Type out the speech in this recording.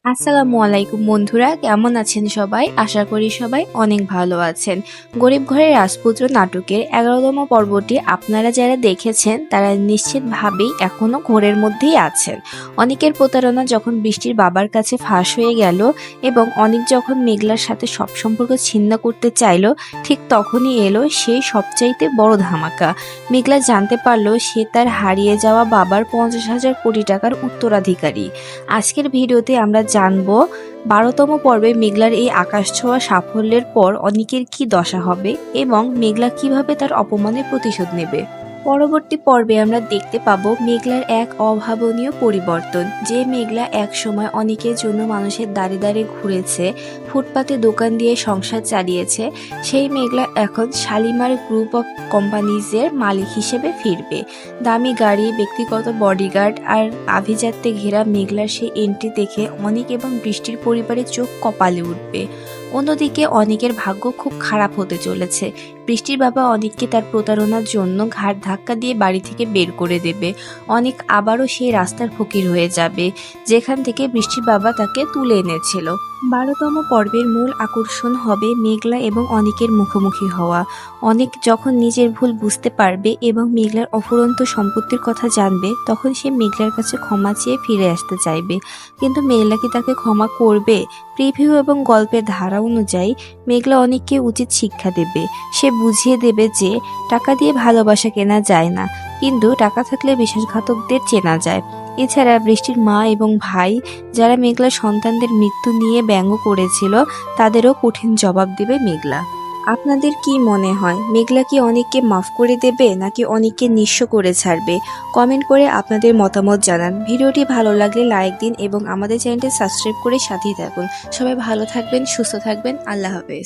আসসালামু আলাইকুম বন্ধুরা, কেমন আছেন সবাই? আশা করি সবাই অনেক ভালো আছেন। গরিব ঘরের রাজপুত্র নাটকের ১১তম পর্বটি আপনারা যারা দেখেছেন তারা নিশ্চিতভাবেই এখনো ঘোরের মধ্যেই আছেন। অনিকের প্রতারণা যখন বৃষ্টির বাবার কাছে ফাঁস হয়ে গেল এবং অনিক যখন মেঘলার সাথে সব সম্পর্ক ছিন্ন করতে চাইল, ঠিক তখনই এলো সেই সবচাইতে বড় ধামাকা। মেঘলা জানতে পারল সে তার হারিয়ে যাওয়া বাবার ৫০,০০০ কোটি টাকার উত্তরাধিকারী। আজকের ভিডিওতে আমরা জানবো ১২তম পর্বে মেঘলার এই আকাশছোঁয়া সাফল্যের পর অনিকের কি দশা হবে এবং মেঘলা কিভাবে তার অপমানের প্রতিশোধ নেবে। পরবর্তী পর্বে আমরা দেখতে পাবো মেঘলার এক অভাবনীয় পরিবর্তন। যে মেঘলা এক সময় অনেকের জন্য মানুষের দাঁড়ে দাঁড়ে ঘুরেছে, ফুটপাতে দোকান দিয়ে সংসার চালিয়েছে, সেই মেঘলা এখন শালিমার গ্রুপ অফ কোম্পানিজের মালিক হিসেবে ফিরবে। দামি গাড়ি, ব্যক্তিগত বডিগার্ড আর আভিজাত্যে ঘেরা মেঘলার সেই এন্ট্রি দেখে অনিক এবং বৃষ্টির পরিবারের চোখ কপালে উঠবে। অন্যদিকে অনিকের ভাগ্য খুব খারাপ হতে চলেছে। বৃষ্টির বাবা অনিককে তার প্রতারণার জন্য ঘাড় ধাক্কা দিয়ে বাড়ি থেকে বের করে দেবে। অনিক আবারও সেই রাস্তার ফকির হয়ে যাবে যেখান থেকে বৃষ্টির বাবা তাকে তুলে এনেছিল। ১২তম পর্বের মূল আকর্ষণ হবে মেঘলা এবং অনিকের মুখোমুখি হওয়া। অনিক যখন নিজের ভুল বুঝতে পারবে এবং মেঘলার অফুরন্ত সম্পত্তির কথা জানবে, তখন সে মেঘলার কাছে ক্ষমা চেয়ে ফিরে আসতে চাইবে। কিন্তু মেঘলা কি তাকে ক্ষমা করবে? প্রিভিউ এবং গল্পের ধারা অনুযায়ী মেঘলা অনিককে উচিত শিক্ষা দেবে। সে বুঝিয়ে দেবে যে টাকা দিয়ে ভালোবাসা কেনা যায় না, কিন্তু টাকা থাকলে বিশ্বাসঘাতকদের চেনা যায়। এছাড়া বৃষ্টির মা এবং ভাই যারা মেঘলার সন্তানদের মৃত্যু নিয়ে ব্যঙ্গ করেছিল, তাদেরও কঠিন জবাব দেবে মেঘলা। আপনাদের কি মনে হয়, মেঘলা কি অনিককে মাফ করে দেবে নাকি অনিককে নিঃস্ব করে ছাড়বে? কমেন্ট করে আপনাদের মতামত জানান। ভিডিওটি ভালো লাগলে লাইক দিন এবং আমাদের চ্যানেলটি সাবস্ক্রাইব করে সাথেই থাকুন। সবাই ভালো থাকবেন, সুস্থ থাকবেন। আল্লাহ হাফেজ।